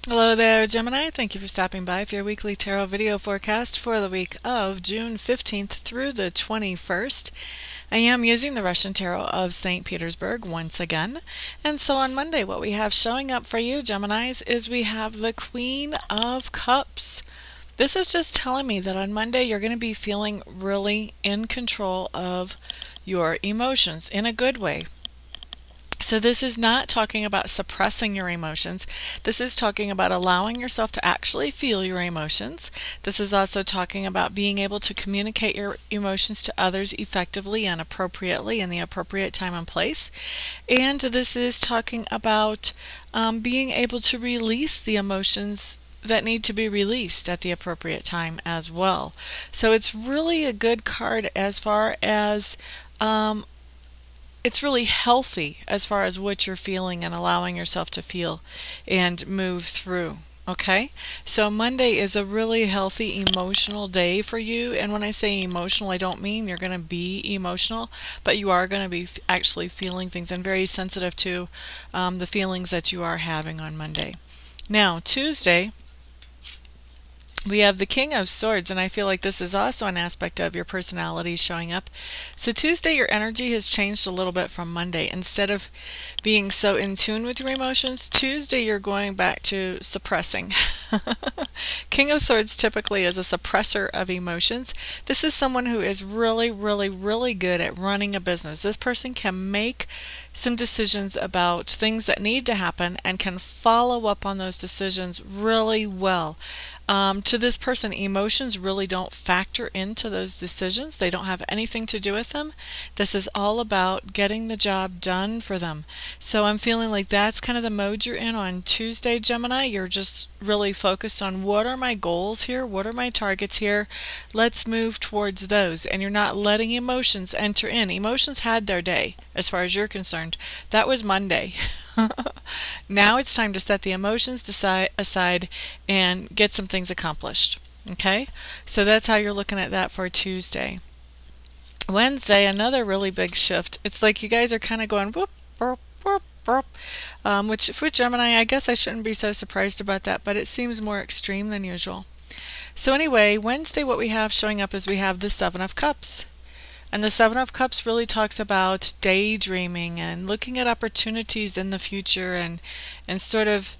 Hello there, Gemini. Thank you for stopping by for your weekly tarot video forecast for the week of June 15th through the 21st. I am using the Russian Tarot of St. Petersburg once again. And so on Monday, what we have showing up for you, Geminis, is we have the Queen of Cups. This is just telling me that on Monday you're going to be feeling really in control of your emotions in a good way. So this is not talking about suppressing your emotions. This is talking about allowing yourself to actually feel your emotions. This is also talking about being able to communicate your emotions to others effectively and appropriately in the appropriate time and place. And this is talking about being able to release the emotions that need to be released at the appropriate time as well. So it's really a good card as far as it's really healthy as far as what you're feeling and allowing yourself to feel and move through. Okay, so Monday is a really healthy emotional day for you. And when I say emotional, I don't mean you're going to be emotional, but you are going to be actually feeling things and very sensitive to the feelings that you are having on Monday. Now, Tuesday, we have the King of Swords, and I feel like this is also an aspect of your personality showing up. So Tuesday, your energy has changed a little bit from Monday. Instead of being so in tune with your emotions, Tuesday you're going back to suppressing. King of Swords typically is a suppressor of emotions. This is someone who is really, really, really good at running a business. This person can make some decisions about things that need to happen and can follow up on those decisions really well. To this person, emotions really don't factor into those decisions. They don't have anything to do with them. This is all about getting the job done for them. So I'm feeling like that's kind of the mode you're in on Tuesday, Gemini. You're just really focused on what are my goals here? What are my targets here? Let's move towards those. And you're not letting emotions enter in. Emotions had their day as far as you're concerned. That was Monday. Now it's time to set the emotions aside and get some things accomplished. Okay, so that's how you're looking at that for Tuesday. Wednesday, another really big shift. It's like you guys are kind of going whoop, whoop, whoop, whoop. Which for Gemini, I guess I shouldn't be so surprised about that, but it seems more extreme than usual. So anyway, Wednesday, what we have showing up is we have the Seven of Cups. And the Seven of Cups really talks about daydreaming and looking at opportunities in the future and sort of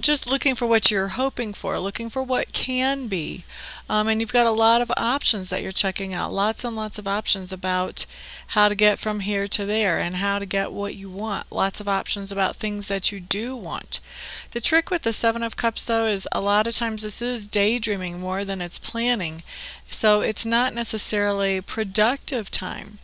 just looking for what you're hoping for, looking for what can be. And you've got a lot of options that you're checking out, lots and lots of options about how to get from here to there and how to get what you want, lots of options about things that you do want. The trick with the Seven of Cups, though, is a lot of times this is daydreaming more than it's planning. So it's not necessarily productive time.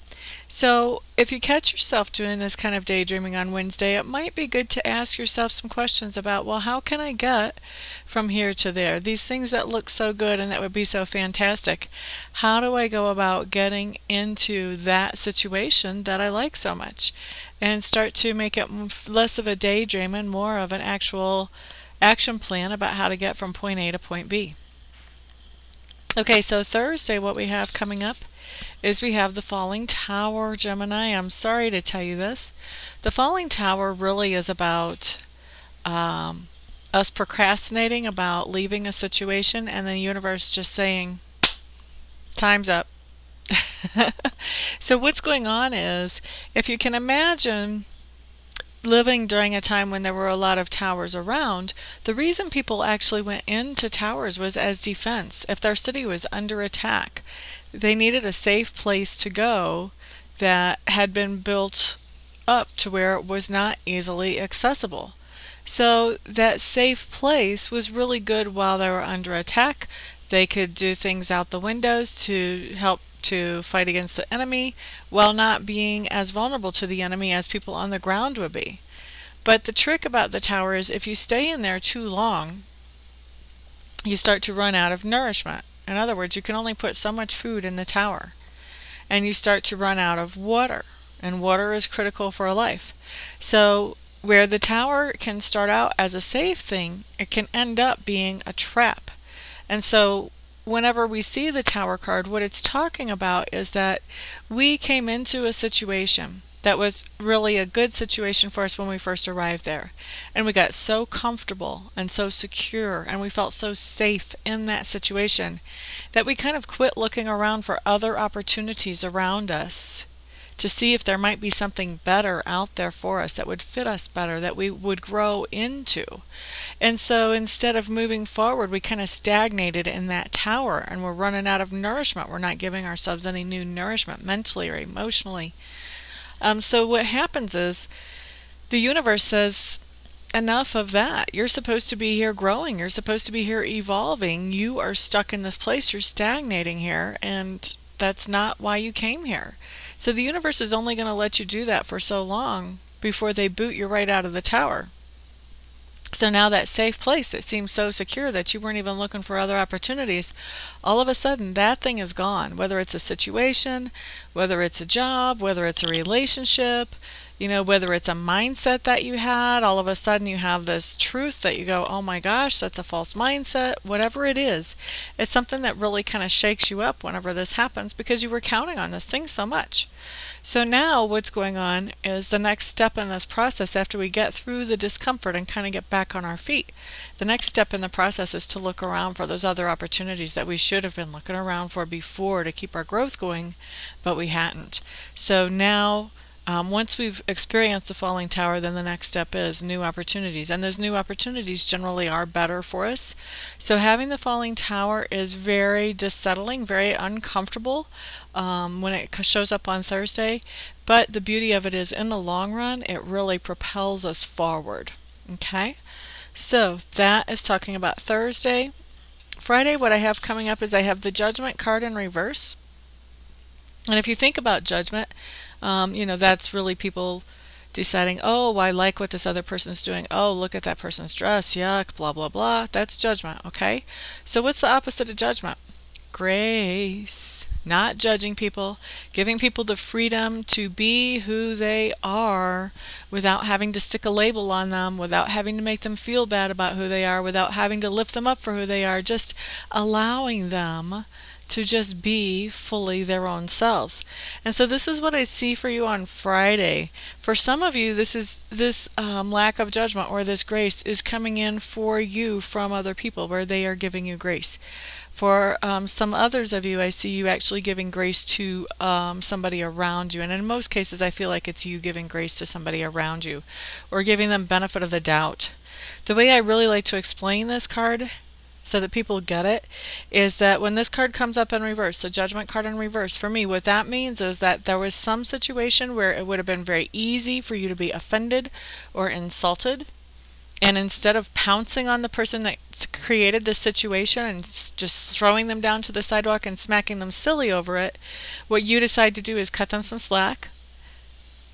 So if you catch yourself doing this kind of daydreaming on Wednesday, it might be good to ask yourself some questions about, well, how can I get from here to there? These things that look so good and that would be so fantastic, how do I go about getting into that situation that I like so much? And start to make it less of a daydream and more of an actual action plan about how to get from point A to point B. Okay, so Thursday, what we have coming up is we have the Falling Tower, Gemini. I'm sorry to tell you this. The Falling Tower really is about us procrastinating about leaving a situation and the universe just saying, time's up. So what's going on is, if you can imagine living during a time when there were a lot of towers around, the reason people actually went into towers was as defense. If their city was under attack, they needed a safe place to go that had been built up to where it was not easily accessible. So that safe place was really good while they were under attack. They could do things out the windows to help to fight against the enemy while not being as vulnerable to the enemy as people on the ground would be. But the trick about the tower is if you stay in there too long, you start to run out of nourishment. In other words, you can only put so much food in the tower, and you start to run out of water, and water is critical for life. So where the tower can start out as a safe thing, it can end up being a trap. And so whenever we see the Tower card, what it's talking about is that we came into a situation that was really a good situation for us when we first arrived there. And we got so comfortable and so secure, and we felt so safe in that situation that we kind of quit looking around for other opportunities around us to see if there might be something better out there for us that would fit us better, that we would grow into. And so instead of moving forward, we kind of stagnated in that tower, and we're running out of nourishment. We're not giving ourselves any new nourishment mentally or emotionally. So what happens is the universe says, enough of that. You're supposed to be here growing. You're supposed to be here evolving. You are stuck in this place. You're stagnating here, and that's not why you came here. So the universe is only going to let you do that for so long before they boot you right out of the tower. So now that safe place that seemed so secure that you weren't even looking for other opportunities, all of a sudden that thing is gone. Whether it's a situation, whether it's a job, whether it's a relationship, whether it's a mindset that you had, all of a sudden you have this truth that you go, oh my gosh, that's a false mindset. Whatever it is, it's something that really kind of shakes you up whenever this happens because you were counting on this thing so much. So now what's going on is the next step in this process after we get through the discomfort and kind of get back on our feet. The next step in the process is to look around for those other opportunities that we should have been looking around for before to keep our growth going, but we hadn't. So now once we've experienced the falling tower, then the next step is new opportunities. And those new opportunities generally are better for us. So having the falling tower is very dissettling, very uncomfortable when it shows up on Thursday. But the beauty of it is in the long run, it really propels us forward. Okay? So that is talking about Thursday. Friday, what I have coming up is I have the Judgment card in reverse. And if you think about judgment, that's really people deciding, oh, I like what this other person's doing. Oh, look at that person's dress. Yuck, blah, blah, blah. That's judgment, okay? So what's the opposite of judgment? Grace. Not judging people, giving people the freedom to be who they are without having to stick a label on them, without having to make them feel bad about who they are, without having to lift them up for who they are, just allowing them to just be fully their own selves. And so this is what I see for you on Friday. For some of you, this lack of judgment or this grace is coming in for you from other people where they are giving you grace. For some others of you, I see you actually giving grace to somebody around you. And in most cases, I feel like it's you giving grace to somebody around you or giving them benefit of the doubt. The way I really like to explain this card so that people get it is that when this card comes up in reverse, the Judgment card in reverse, for me what that means is that there was some situation where it would have been very easy for you to be offended or insulted, and instead of pouncing on the person that created this situation and just throwing them down to the sidewalk and smacking them silly over it, what you decide to do is cut them some slack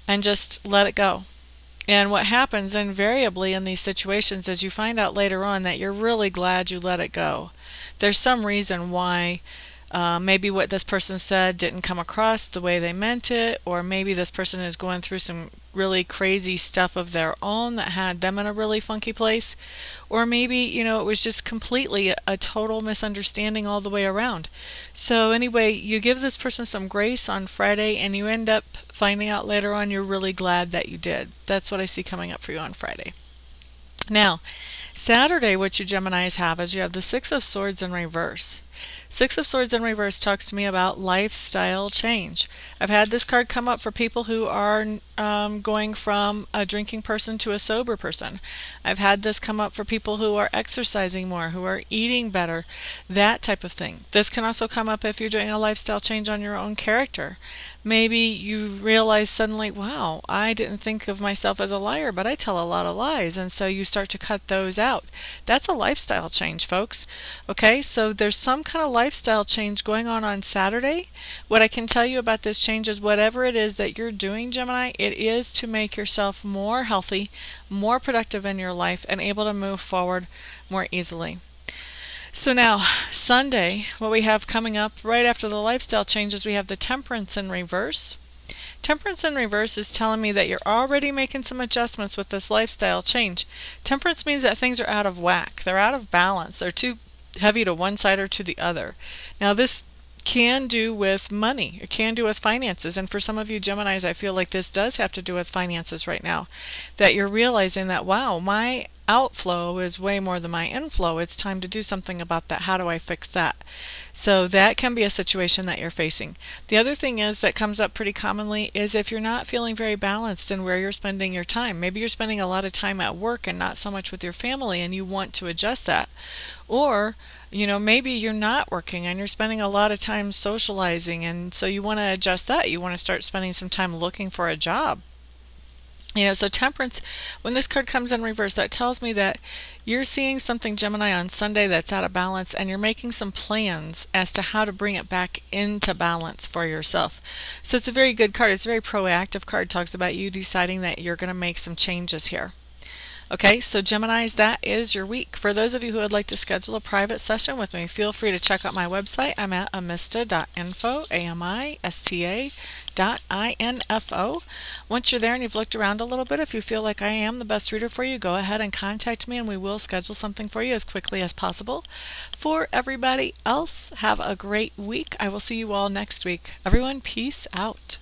and just let it go. And what happens invariably in these situations is you find out later on that you're really glad you let it go. There's some reason why maybe what this person said didn't come across the way they meant it, or maybe this person is going through some really crazy stuff of their own that had them in a really funky place, or maybe it was just completely a total misunderstanding all the way around. So anyway, you give this person some grace on Friday and you end up finding out later on you're really glad that you did. That's what I see coming up for you on Friday. Now Saturday, what you Geminis have is you have the Six of Swords in reverse. Six of Swords in reverse talks to me about lifestyle change. I've had this card come up for people who are going from a drinking person to a sober person. I've had this come up for people who are exercising more, who are eating better, that type of thing. This can also come up if you're doing a lifestyle change on your own character. Maybe you realize suddenly, wow, I didn't think of myself as a liar, but I tell a lot of lies, and so you start to cut those out. That's a lifestyle change, folks. Okay, so there's some kind of lifestyle change going on Saturday. What I can tell you about this change is whatever it is that you're doing, Gemini, it is to make yourself more healthy, more productive in your life, and able to move forward more easily. So now, Sunday, what we have coming up right after the lifestyle changes, we have the Temperance in reverse. Temperance in reverse is telling me that you're already making some adjustments with this lifestyle change. Temperance means that things are out of whack. They're out of balance. They're too heavy to one side or to the other. Now this can do with money. It can do with finances. And for some of you Geminis, I feel like this does have to do with finances right now. That you're realizing that, wow, my outflow is way more than my inflow. It's time to do something about that. How do I fix that? So that can be a situation that you're facing. The other thing is that comes up pretty commonly is if you're not feeling very balanced in where you're spending your time. Maybe you're spending a lot of time at work and not so much with your family, and you want to adjust that. Or, maybe you're not working and you're spending a lot of time socializing, and so you want to adjust that. You want to start spending some time looking for a job. So Temperance, when this card comes in reverse, that tells me that you're seeing something, Gemini, on Sunday that's out of balance, and you're making some plans as to how to bring it back into balance for yourself. So it's a very good card. It's a very proactive card. It talks about you deciding that you're going to make some changes here. Okay, so Geminis, that is your week. For those of you who would like to schedule a private session with me, feel free to check out my website. I'm at amista.info, amista.info. Once you're there and you've looked around a little bit, if you feel like I am the best reader for you, go ahead and contact me and we will schedule something for you as quickly as possible. For everybody else, have a great week. I will see you all next week. Everyone, peace out.